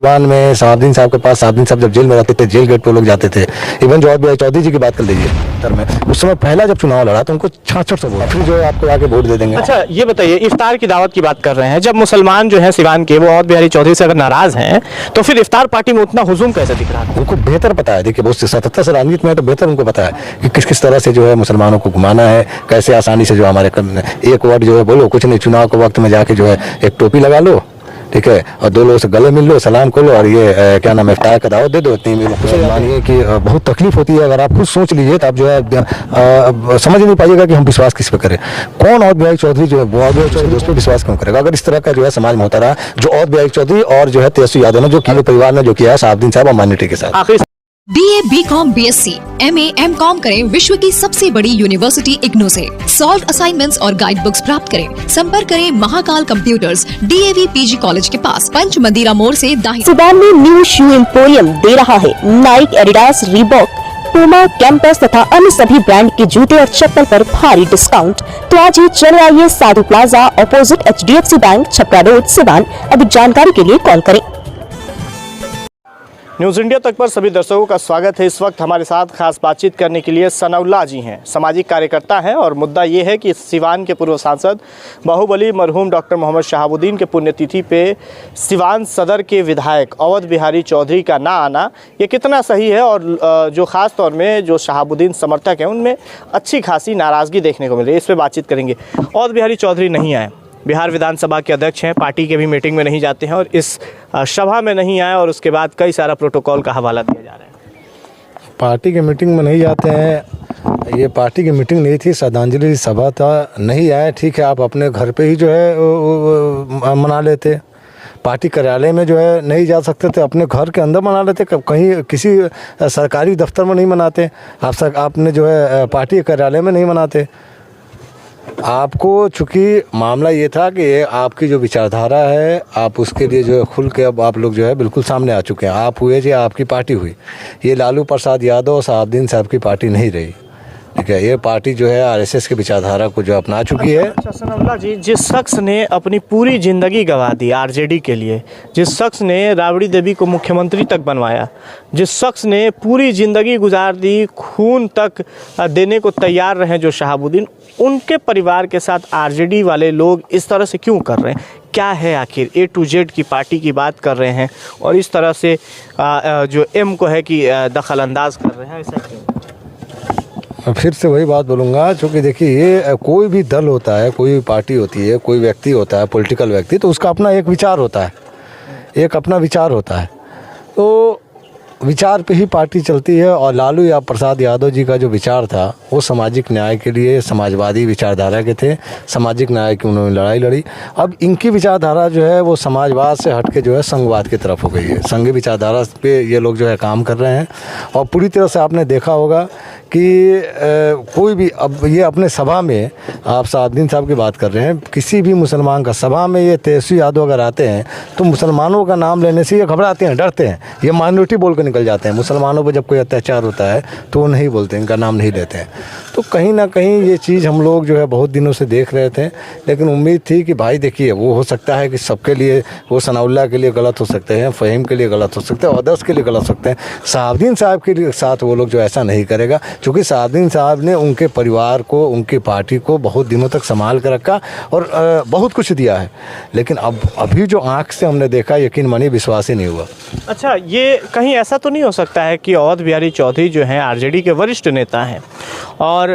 में शहाबुद्दीन साहब के पास, शहाबुद्दीन साहब जब जेल में रहते थे, जेल गेट पे लोग जाते थे। इवन जो अभी चौधरी जी की बात कर लीजिए, में उस समय पहला जब चुनाव लड़ा तो उनको 66 वोट, फिर जो है आपको आके वोट दे देंगे। अच्छा ये बताइए, इफ्तार की दावत की बात कर रहे हैं, जब मुसलमान जो है सिवान के वो अवध बिहारी चौधरी से अगर नाराज हैं तो फिर इफ्तार पार्टी में उतना हुजूम कैसे दिख रहा है? उनको बेहतर पता है, देखिए बहुत 77 से राजनीति में तो बेहतर उनको पता है कि किस किस तरह से जो है मुसलमानों को घुमाना है, कैसे आसानी से जो हमारे एक वर्ड जो है बोलो, कुछ नहीं, चुनाव के वक्त में जाके जो है एक टोपी लगा लो, ठीक है, और दो लोगों से गले मिल लो, सलाम कर लो, और ये क्या नाम है, इफ्तार का दावत दे दो। इतनी मानिए कि बहुत तकलीफ होती है। अगर आप खुद सोच लीजिए तो आप जो है समझ नहीं पाइएगा कि हम विश्वास किस पे करें। कौन अवध बिहारी चौधरी जो है वो अवध बिहारी चौधरी उस पर विश्वास क्यों करेगा? अगर इस तरह का जो है समाज में होता रहा, जो अवध बिहारी चौधरी और जो है तेजस्वी यादव ने जो किया परिवार ने जो किया है शहाबुद्दीन साहब और माइनॉरिटी के साथ। BA, BCom, BSc, MA, MCom करें विश्व की सबसे बड़ी यूनिवर्सिटी इग्नू से। सॉल्व असाइनमेंट्स और गाइड बुक्स प्राप्त करें। संपर्क करें Mahakal computers, DAV PG college के पास, पंच मंदिरा मोड़ से दाहिने। सिवान में न्यू शू एम्पोरियम दे रहा है Naik, Adidas, Reebok, Puma, campus तथा अन्य सभी ब्रांड के जूते और चप्पल पर भारी डिस्काउंट। तो आज ही चले आइए Sadhu plaza opposite HDFC bank, Chhapra road, Siwan. अधिक जानकारी के लिए कॉल करें। न्यूज़ इंडिया तक पर सभी दर्शकों का स्वागत है। इस वक्त हमारे साथ खास बातचीत करने के लिए सनाउल्लाह जी हैं, सामाजिक कार्यकर्ता हैं, और मुद्दा ये है कि सिवान के पूर्व सांसद बाहुबली मरहूम डॉक्टर मोहम्मद शहाबुद्दीन के पुण्यतिथि पे सिवान सदर के विधायक अवध बिहारी चौधरी का ना आना ये कितना सही है, और जो ख़ास तौर में जो शहाबुद्दीन समर्थक हैं उनमें अच्छी खासी नाराज़गी देखने को मिल रही है। इस पर बातचीत करेंगे। अवध बिहारी चौधरी नहीं आए, बिहार विधानसभा के अध्यक्ष हैं, पार्टी के भी मीटिंग में नहीं जाते हैं और इस सभा में नहीं आए, और उसके बाद कई सारा प्रोटोकॉल का हवाला दिया जा रहा है। पार्टी के मीटिंग में नहीं जाते हैं, ये पार्टी की मीटिंग नहीं थी, श्रद्धांजलि सभा था, नहीं आए, ठीक है, आप अपने घर पे ही जो है मना लेते। पार्टी कार्यालय में जो है नहीं जा सकते थे, अपने घर के अंदर मना लेते, कहीं किसी सरकारी दफ्तर में नहीं मनाते। आपने जो है पार्टी कार्यालय में नहीं मनाते। आपको चूँकि मामला ये था कि ये आपकी जो विचारधारा है, आप उसके लिए जो है खुल के अब आप लोग जो है बिल्कुल सामने आ चुके हैं। आप हुए जी, आपकी पार्टी हुई। ये लालू प्रसाद यादव और शहाबुद्दीन साहब की पार्टी नहीं रही, ठीक है। ये पार्टी जो है RSS की विचारधारा को जो अपना चुकी है। अच्छा सनाउल्लाह जी, जिस शख्स ने अपनी पूरी ज़िंदगी गंवा दी RJD के लिए, जिस शख्स ने राबड़ी देवी को मुख्यमंत्री तक बनवाया, जिस शख्स ने पूरी ज़िंदगी गुजार दी, खून तक देने को तैयार रहे जो शहाबुद्दीन, उनके परिवार के साथ RJD वाले लोग इस तरह से क्यों कर रहे हैं? क्या है आखिर? A to Z की पार्टी की बात कर रहे हैं और इस तरह से जो M को है कि दखल अंदाज कर रहे हैं, ऐसा क्यों? फिर से वही बात बोलूँगा, चूँकि देखिए ये कोई भी दल होता है, कोई भी पार्टी होती है, कोई व्यक्ति होता है, पॉलिटिकल व्यक्ति, तो उसका अपना एक विचार होता है, एक अपना विचार होता है, तो विचार पे ही पार्टी चलती है। और लालू या प्रसाद यादव जी का जो विचार था वो सामाजिक न्याय के लिए, समाजवादी विचारधारा के थे, सामाजिक न्याय की उन्होंने लड़ाई लड़ी। अब इनकी विचारधारा जो है वो समाजवाद से हट के जो है संघवाद की तरफ हो गई है। संघीय विचारधारा पे ये लोग जो है काम कर रहे हैं, और पूरी तरह से आपने देखा होगा कि कोई भी, अब ये अपने सभा में, आप शहाबुद्दीन साहब की बात कर रहे हैं, किसी भी मुसलमान का सभा में ये तेजस्वी यादव अगर आते हैं तो मुसलमानों का नाम लेने से ये घबराते हैं, डरते हैं, ये माइनॉरिटी बोल कर निकल जाते हैं। मुसलमानों पर जब कोई अत्याचार होता है तो वो नहीं बोलते, इनका नाम नहीं लेते हैं। तो कहीं ना कहीं ये चीज़ हम लोग जो है बहुत दिनों से देख रहे थे, लेकिन उम्मीद थी कि भाई देखिए वो हो सकता है कि सबके लिए, वो सनाउल्लाह के लिए गलत हो सकते हैं, फ़हीम के लिए गलत हो सकते हैं, अदर्स के लिए गलत हो सकते हैं। शहाबुद्दीन साहब के साथ वो लोग जो ऐसा नहीं करेगा, क्योंकि शहाबुद्दीन साहब ने उनके परिवार को, उनकी पार्टी को बहुत दिनों तक संभाल कर रखा और बहुत कुछ दिया है। लेकिन अब अभी जो आँख से हमने देखा, यकीन मानिए विश्वास ही नहीं हुआ। अच्छा, ये कहीं ऐसा तो नहीं हो सकता है कि अवध बिहारी चौधरी जो हैं RJD के वरिष्ठ नेता हैं, और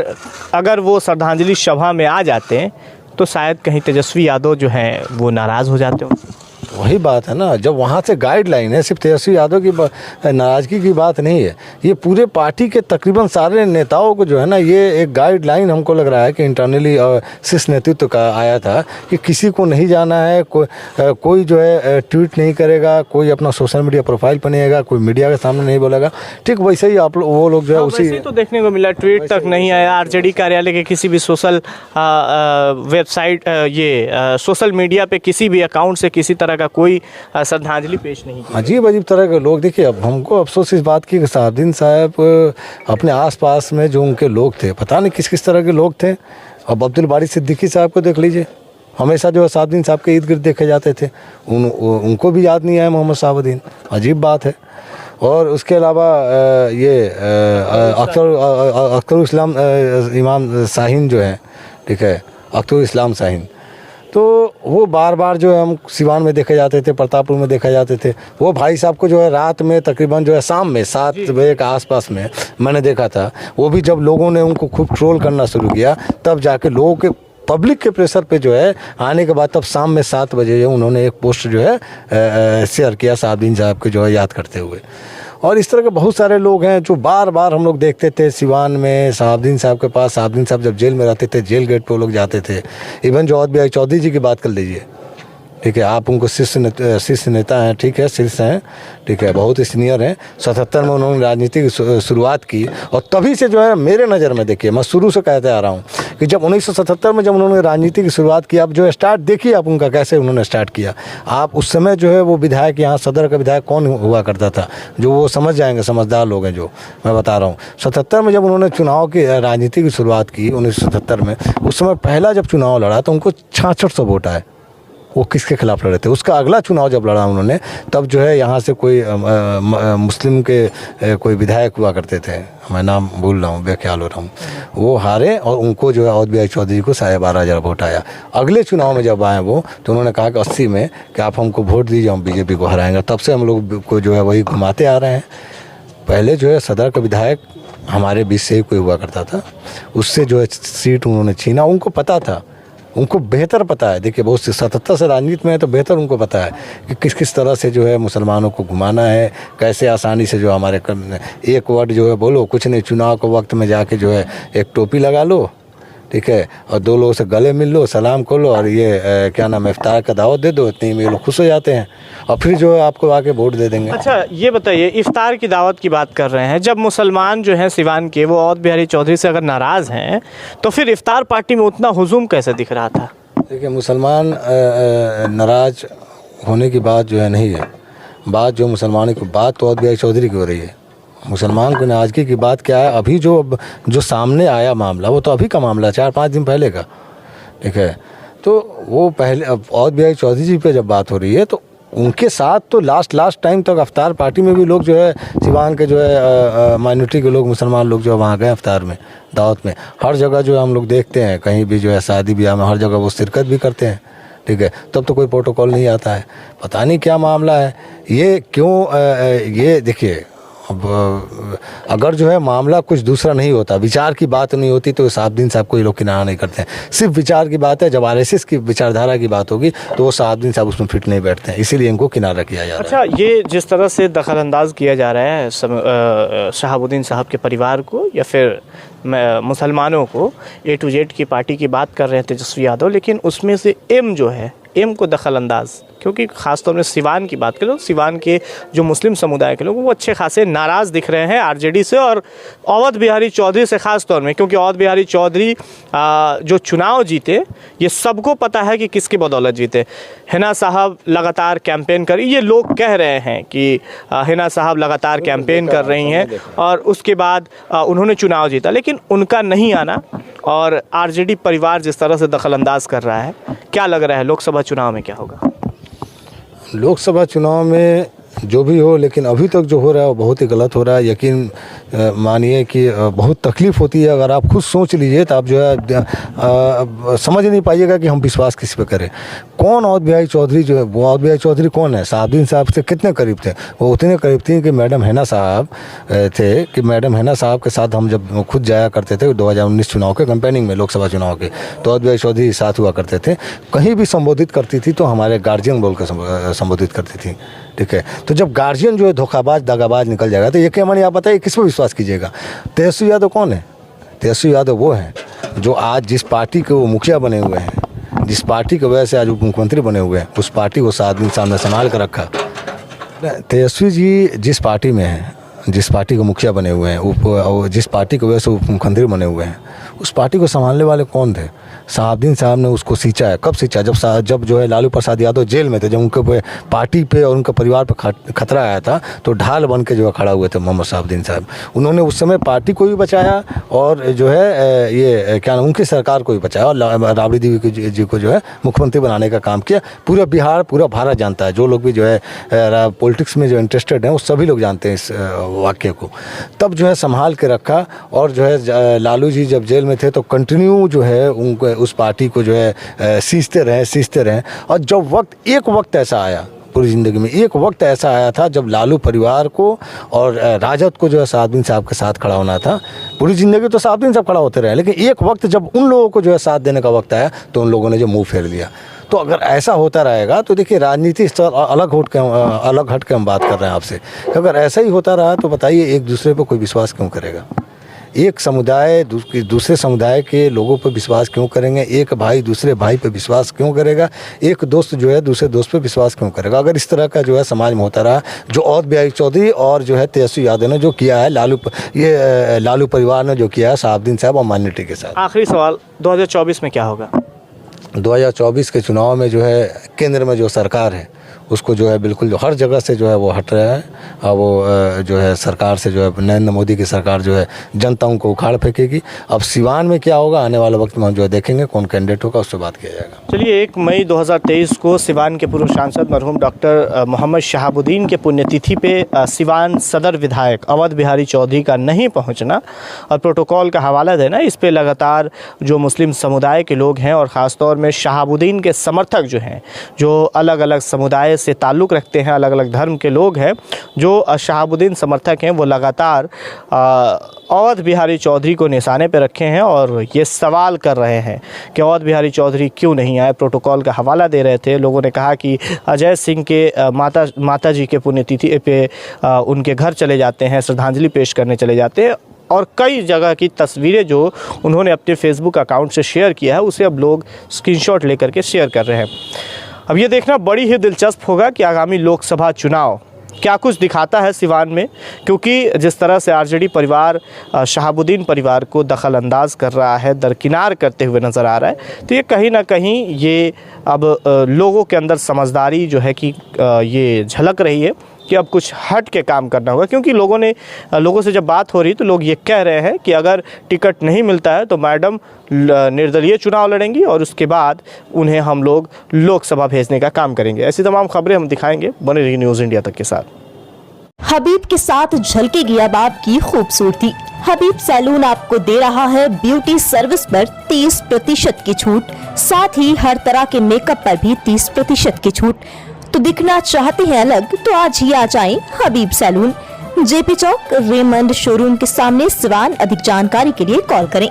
अगर वो श्रद्धांजलि सभा में आ जाते हैं तो शायद कहीं तेजस्वी यादव जो हैं वो नाराज़ हो जाते हो? वही बात है ना, जब वहाँ से गाइडलाइन है, सिर्फ तेजस्वी यादव की नाराज़गी की बात नहीं है, ये पूरे पार्टी के तकरीबन सारे नेताओं को जो है ना, ये एक गाइडलाइन हमको लग रहा है कि इंटरनली शीर्ष नेतृत्व का आया था कि किसी को नहीं जाना है, कोई जो है ट्वीट नहीं करेगा, कोई अपना सोशल मीडिया प्रोफाइल बनाएगा, कोई मीडिया के सामने नहीं बोलेगा। ठीक वैसे ही आप वो लोग जो है उसी तो देखने को मिला, ट्वीट तक नहीं आया RJD कार्यालय के किसी भी सोशल वेबसाइट, ये सोशल मीडिया पे किसी भी अकाउंट से किसी तरह का कोई श्रद्धांजलि पेश नहीं की। अजीब अजीब तरह के लोग। देखिए अब हमको अफसोस इस बात की कि शहाबुद्दीन साहब अपने आसपास में जो उनके लोग थे, पता नहीं किस किस तरह के लोग थे। अब अब्दुल बारी सिद्दीकी साहब को देख लीजिए, हमेशा जो है साहबुद्दीन साहब के इर्द गिर्द देखे जाते थे। उनको भी याद नहीं आया मोहम्मद शहाबुद्दीन, अजीब बात है। और उसके अलावा ये अख्तर इस्लाम इमाम शाहीन जो है, ठीक है, अख्तर इस्लाम शाहीन, तो वो बार बार जो है हम सिवान में देखे जाते थे, प्रतापपुर में देखे जाते थे। वो भाई साहब को जो है रात में तकरीबन जो है शाम में 7 बजे के आसपास में मैंने देखा था। वो भी जब लोगों ने उनको खूब ट्रोल करना शुरू किया, तब जाके लोगों के पब्लिक के प्रेशर पे जो है आने के बाद तब शाम में 7 बजे जो उन्होंने एक पोस्ट जो है शेयर किया शहाबुद्दीन साहब के जो है याद करते हुए। और इस तरह के बहुत सारे लोग हैं जो बार बार हम लोग देखते थे सिवान में शहाबुद्दीन साहब के पास। शहाबुद्दीन साहब जब जेल में रहते थे, जेल गेट पे वो लोग जाते थे। इवन जो औद बिहारी चौधरी जी की बात कर लीजिए, ठीक है, आप उनको शीर्ष नेता हैं, ठीक है, शीर्ष हैं, ठीक है, बहुत ही सीनियर हैं। 77 में उन्होंने राजनीति की शुरुआत की और तभी से जो है मेरे नज़र में, देखिए मैं शुरू से कहते आ रहा हूँ कि जब 1977 में जब उन्होंने राजनीति की शुरुआत की, आप जो है स्टार्ट देखिए आप उनका कैसे उन्होंने स्टार्ट किया। आप उस समय जो है वो विधायक, यहाँ सदर का विधायक कौन हुआ करता था, जो वो समझ जाएंगे, समझदार लोग हैं जो मैं बता रहा हूँ। 77 में जब उन्होंने चुनाव की राजनीति की शुरुआत की 1977 में, उस समय पहला जब चुनाव लड़ा तो उनको 6600 वोट आए। वो किसके खिलाफ लड़े थे? उसका अगला चुनाव जब लड़ा उन्होंने, तब जो है यहाँ से कोई मुस्लिम के कोई विधायक हुआ करते थे, मैं नाम भूल रहा हूँ, बेख्याल हो रहा हूँ, वो हारे और उनको जो है औद बिहारी चौधरी को 12,500 वोट आया। अगले चुनाव में जब आए वो, तो उन्होंने कहा कि 80 में कि आप हमको वोट दीजिए, हम बीजेपी को हराएंगे। तब से हम लोग को जो है वही घुमाते आ रहे हैं। पहले जो है सदर का विधायक हमारे बीच से ही कोई हुआ करता था, उससे जो है सीट उन्होंने छीना। उनको पता था, उनको बेहतर पता है, देखिए बहुत 77 से राजनीति में है तो बेहतर उनको पता है कि किस किस तरह से जो है मुसलमानों को घुमाना है, कैसे आसानी से जो हमारे एक वर्ड जो है बोलो, कुछ नहीं, चुनाव के वक्त में जाके जो है एक टोपी लगा लो, ठीक है, और 2 लोगों से गले मिल लो, सलाम कर लो और ये क्या नाम है, इफ्तार का दावत दे दो, इतनी में लोग खुश हो जाते हैं और फिर जो है आपको आके वोट दे देंगे। अच्छा ये बताइए, इफ्तार की दावत की बात कर रहे हैं, जब मुसलमान जो हैं सिवान के वो औद बिहारी चौधरी से अगर नाराज़ हैं तो फिर इफ्तार पार्टी में उतना हुजूम कैसे दिख रहा था? देखिए मुसलमान नाराज़ होने की बात जो है नहीं है, बात जो मुसलमानों की बात तो औद बिहारी चौधरी की हो रही है। मुसलमान को नाराज़गी की बात क्या है? अभी जो सामने आया मामला, वो तो अभी का मामला, 4-5 दिन पहले का, ठीक है। तो वो पहले औद बिहारी चौधरी जी पे जब बात हो रही है तो उनके साथ तो लास्ट टाइम तक अफ्तार पार्टी में भी लोग जो है सिवान के जो है माइनॉरिटी के लोग, मुसलमान लोग जो है वहाँ गए अफ्तार में, दावत में। हर जगह जो है हम लोग देखते हैं, कहीं भी जो है शादी ब्याह में हर जगह वो शिरकत भी करते हैं, ठीक है। तब तो कोई प्रोटोकॉल नहीं आता है, पता नहीं क्या मामला है ये, क्यों ये देखिए, अब अगर जो है मामला कुछ दूसरा नहीं होता, विचार की बात नहीं होती, तो शहाबुद्दीन साहब को ये लोग किनारा नहीं करते हैं। सिर्फ विचार की बात है, जब RSS की विचारधारा की बात होगी तो वो शहाबुद्दीन साहब उसमें फिट नहीं बैठते हैं, इसीलिए इनको किनारा किया जा रहा है। अच्छा, ये जिस तरह से दखल अंदाज किया जा रहा है शहाबुद्दीन साहब के परिवार को या फिर मुसलमानों को, A to Z की पार्टी की बात कर रहे हैं तेजस्वी यादव, लेकिन उसमें से M जो है, M को दखल अंदाज, क्योंकि ख़ासतौर में सिवान की बात करें, सिवान के जो मुस्लिम समुदाय के लोग वो अच्छे खासे नाराज़ दिख रहे हैं RJD से और औद बिहारी चौधरी से ख़ास तौर में, क्योंकि औद बिहारी चौधरी जो चुनाव जीते, ये सबको पता है कि किसकी बदौलत जीते। हिना साहब लगातार कैंपेन कर, ये लोग कह रहे हैं कि हिना साहब लगातार कैंपेन कर रही हैं और उसके बाद उन्होंने चुनाव जीता, लेकिन उनका नहीं आना और RJD परिवार जिस तरह से दखल अंदाज कर रहा है, क्या लग रहा है लोकसभा चुनाव में क्या होगा? लोकसभा चुनाव में जो भी हो, लेकिन अभी तक जो हो रहा है वो बहुत ही गलत हो रहा है। यकीन मानिए कि बहुत तकलीफ़ होती है। अगर आप खुद सोच लीजिए तो आप जो है समझ नहीं पाइएगा कि हम विश्वास किस पे करें। कौन औद बिहारी चौधरी जो है, वो औद बिहारी चौधरी कौन है? शहाबुद्दीन साहब से कितने करीब थे? वो उतने करीब थी कि मैडम हिना साहब थे, कि मैडम हिना साहब के साथ हम जब खुद जाया करते थे 2019 चुनाव के कैंपेनिंग में, लोकसभा चुनाव के, तो औद बिहारी चौधरी साथ हुआ करते थे। कहीं भी संबोधित करती थी तो हमारे गार्जियन बोल कर संबोधित करती थी, ठीक है। तो जब गार्जियन जो है धोखाबाज दगाबाज निकल जाएगा तो ये क्या मानिए, आप बताइए किस पर विश्वास कीजिएगा? तेजस्वी यादव कौन है? तेजस्वी यादव वो हैं जो आज जिस पार्टी के वो मुखिया बने हुए हैं, जिस पार्टी की वजह से आज उप मुख्यमंत्री बने हुए हैं, उस पार्टी को शहाबुद्दीन साहब ने संभाल कर रखा। तेजस्वी जी जिस पार्टी में हैं, जिस पार्टी के मुखिया बने हुए हैं, जिस पार्टी की वजह से उप मुख्यमंत्री बने हुए हैं, उस पार्टी को संभालने वाले कौन थे? शहाबुद्दीन साहब ने उसको सींचा है। कब सींचा? जब जो है लालू प्रसाद यादव जेल में थे, जब उनके पार्टी पे और उनके परिवार पे खतरा आया था, तो ढाल बन के जो है खड़ा हुए थे मोहम्मद शहाबुद्दीन साहब। उन्होंने उस समय पार्टी को भी बचाया और जो है ये क्या नाम, उनकी सरकार को भी बचाया और राबड़ी देवी जी को जो है मुख्यमंत्री बनाने का काम किया। पूरा बिहार, पूरा भारत जानता है, जो लोग भी जो है पॉलिटिक्स में जो इंटरेस्टेड हैं वो सभी लोग जानते हैं इस वाक्य को। तब जो है संभाल के रखा और जो है लालू जी जब जेल में थे तो कंटिन्यू जो है उनको उस पार्टी को जो है सींचते रहे। और जब एक वक्त ऐसा आया पूरी ज़िंदगी में, एक वक्त ऐसा आया था जब लालू परिवार को और राजद को जो है शहाबुद्दीन साहब के साथ खड़ा होना था। पूरी ज़िंदगी तो शहाबुद्दीन साहब खड़ा होते रहे, लेकिन एक वक्त जब उन लोगों को जो है साथ देने का वक्त आया तो उन लोगों ने जो मुंह फेर लिया। तो अगर ऐसा होता रहेगा तो देखिए राजनीति स्तर अलग हट के हम बात कर रहे हैं आपसे, अगर ऐसा ही होता रहा तो बताइए एक दूसरे पर कोई विश्वास क्यों करेगा? एक समुदाय दूसरे समुदाय के लोगों पर विश्वास क्यों करेंगे? एक भाई दूसरे भाई पर विश्वास क्यों करेगा? एक दोस्त जो है दूसरे दोस्त पर विश्वास क्यों करेगा? अगर इस तरह का जो है समाज में होता रहा, जो अवध बिहारी चौधरी और जो है तेजस्वी यादव ने जो किया है, लालू परिवार ने जो किया है शहाबुद्दीन साहब और माइनॉरिटी के साथ। आखिरी सवाल, 2024 में क्या होगा? 2024 के चुनाव में जो है केंद्र में जो सरकार है उसको जो है बिल्कुल जो हर जगह से जो है वो हट रहा है और वो जो है सरकार से जो है नरेंद्र मोदी की सरकार जो है जनताओं को उखाड़ फेंकेगी। अब सिवान में क्या होगा आने वाले वक्त में हम जो है देखेंगे कौन कैंडिडेट होगा, उससे बात किया जाएगा। चलिए, 1 मई 2023 को सिवान के पूर्व सांसद मरहूम डॉक्टर मोहम्मद शहाबुद्दीन के पुण्यतिथि पे सिवान सदर विधायक अवध बिहारी चौधरी का नहीं पहुंचना और प्रोटोकॉल का हवाला देना, इस पे लगातार जो मुस्लिम समुदाय के लोग हैं और ख़ासतौर में शहाबुद्दीन के समर्थक जो हैं, जो अलग अलग समुदाय से ताल्लुक़ रखते हैं, अलग अलग धर्म के लोग हैं, जो शहाबुद्दीन समर्थक हैं, वो लगातार अवध बिहारी चौधरी को निशाने पर रखे हैं और ये सवाल कर रहे हैं कि अवध बिहारी चौधरी क्यों नहीं आए। प्रोटोकॉल का हवाला दे रहे थे। लोगों ने कहा कि अजय सिंह के माता जी के पुण्यतिथि पे उनके घर चले जाते हैं, श्रद्धांजलि पेश करने चले जाते हैं और कई जगह की तस्वीरें जो उन्होंने अपने फेसबुक अकाउंट से शेयर किया है उसे अब लोग स्क्रीनशॉट लेकर के शेयर कर रहे हैं। अब ये देखना बड़ी ही दिलचस्प होगा कि आगामी लोकसभा चुनाव क्या कुछ दिखाता है सिवान में, क्योंकि जिस तरह से आरजेडी परिवार शहाबुद्दीन परिवार को दखल अंदाज कर रहा है, दरकिनार करते हुए नज़र आ रहा है, तो ये कहीं ना कहीं ये अब लोगों के अंदर समझदारी जो है कि ये झलक रही है कि अब कुछ हट के काम करना होगा। क्योंकि लोगों से जब बात हो रही तो लोग ये कह रहे हैं कि अगर टिकट नहीं मिलता है तो मैडम निर्दलीय चुनाव लड़ेंगी और उसके बाद उन्हें हम लोग लोकसभा भेजने का काम करेंगे। ऐसी तमाम खबरें हम दिखाएंगे, बने रहिए न्यूज़ इंडिया तक के साथ। हबीब के साथ झलकेगी अब आपकी खूबसूरती। हबीब सैलून आपको दे रहा है ब्यूटी सर्विस पर 30% की छूट, साथ ही हर तरह के मेकअप पर भी 30% की छूट। तो दिखना चाहते हैं अलग तो आज ही आ जाएं हबीब सैलून, जेपी चौक, रेमंड शोरूम के सामने, सिवान। अधिक जानकारी के लिए कॉल करें।